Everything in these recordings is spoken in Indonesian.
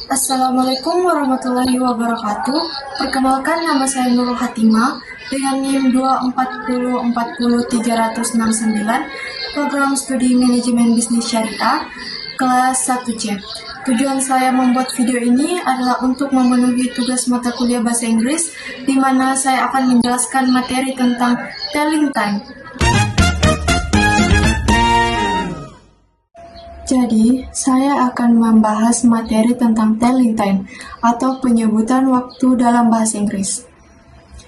Assalamualaikum warahmatullahi wabarakatuh. Perkenalkan, nama saya Nurul Hatimah dengan NIM 240403069, program studi manajemen bisnis syariah kelas 1C. Tujuan saya membuat video ini adalah untuk memenuhi tugas mata kuliah bahasa Inggris, di mana saya akan menjelaskan materi tentang telling time. Jadi, saya akan membahas materi tentang telling time atau penyebutan waktu dalam bahasa Inggris.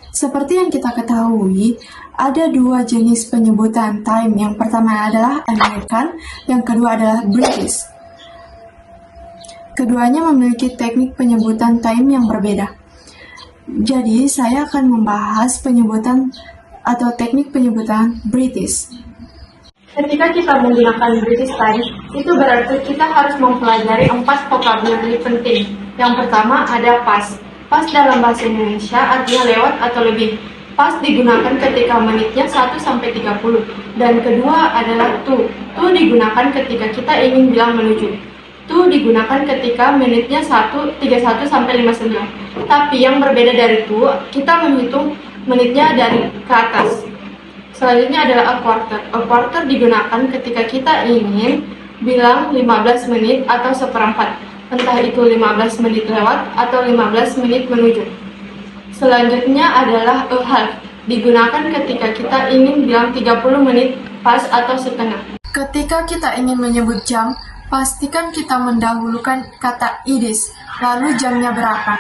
Seperti yang kita ketahui, ada dua jenis penyebutan time. Yang pertama adalah American, yang kedua adalah British. Keduanya memiliki teknik penyebutan time yang berbeda. Jadi, saya akan membahas penyebutan atau teknik penyebutan British. Ketika kita menggunakan British time, itu berarti kita harus mempelajari 4 vocabulary penting. Yang pertama ada past. Past dalam bahasa Indonesia artinya lewat atau lebih. Past digunakan ketika menitnya 1-30. Dan kedua adalah to. To digunakan ketika kita ingin bilang menuju. To digunakan ketika menitnya 31-59. Tapi yang berbeda dari to, kita menghitung menitnya dari ke atas. Selanjutnya adalah a quarter. A quarter digunakan ketika kita ingin bilang 15 menit atau seperempat. Entah itu 15 menit lewat atau 15 menit menuju. Selanjutnya adalah a half. Digunakan ketika kita ingin bilang 30 menit pas atau setengah. Ketika kita ingin menyebut jam, pastikan kita mendahulukan kata it is, lalu jamnya berapa.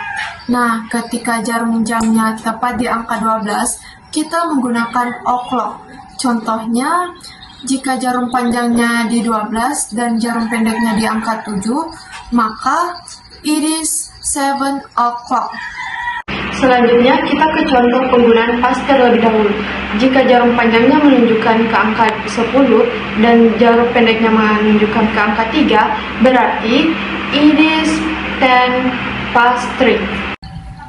Nah, ketika jarum jamnya tepat di angka 12, kita menggunakan o'clock. Contohnya, jika jarum panjangnya di 12 dan jarum pendeknya di angka 7, maka it is 7 o'clock. Selanjutnya, kita ke contoh penggunaan past terlebih dahulu. Jika jarum panjangnya menunjukkan ke angka 10 dan jarum pendeknya menunjukkan ke angka 3, berarti it is 10 past 3.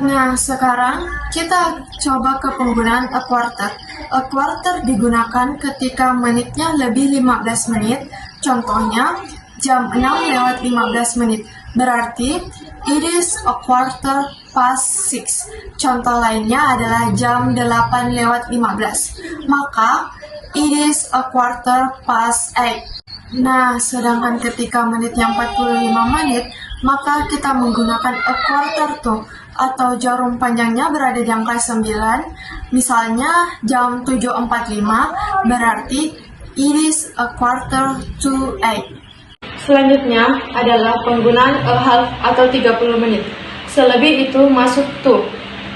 Nah, sekarang kita coba ke penggunaan a quarter. A quarter digunakan ketika menitnya lebih 15 menit. Contohnya, jam 6:15. Berarti, it is a quarter past 6. Contoh lainnya adalah jam 8:15. Maka, it is a quarter past 8. Nah, sedangkan ketika menitnya 45 menit, maka kita menggunakan a quarter to, atau jarum panjangnya berada di angka 9. Misalnya jam 7.45, berarti it is a quarter to 8. Selanjutnya adalah penggunaan a half atau 30 menit. Selebih itu masuk to,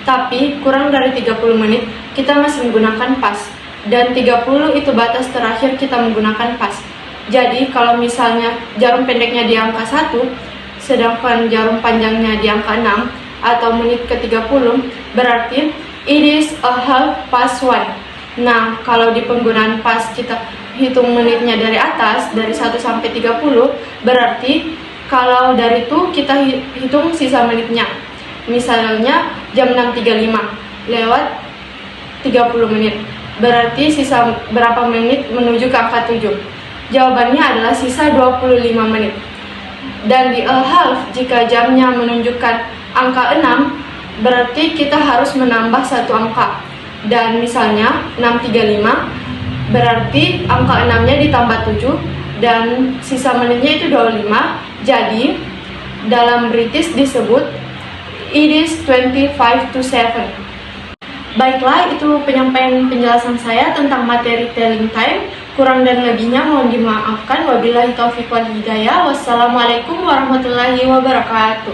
tapi kurang dari 30 menit kita masih menggunakan past. Dan 30 itu batas terakhir kita menggunakan past. Jadi kalau misalnya jarum pendeknya di angka 1, sedangkan jarum panjangnya di angka 6 atau menit ke-30, berarti it is a half past 1. Nah, kalau di penggunaan past kita hitung menitnya dari atas, dari 1-30, berarti kalau dari itu kita hitung sisa menitnya. Misalnya jam 6.35 lewat 30 menit, berarti sisa berapa menit menuju ke angka 7? Jawabannya adalah sisa 25 menit. Dan di a half, jika jamnya menunjukkan angka 6, berarti kita harus menambah satu angka. Dan misalnya 6.35, berarti angka 6-nya ditambah 7, dan sisa menitnya itu 25. Jadi, dalam British disebut it is 25-7. Baiklah, itu penyampaian penjelasan saya tentang materi telling time. Kurang dan lebihnya mohon dimaafkan. Wabillahi taufiq wal hidayah. Wassalamualaikum warahmatullahi wabarakatuh.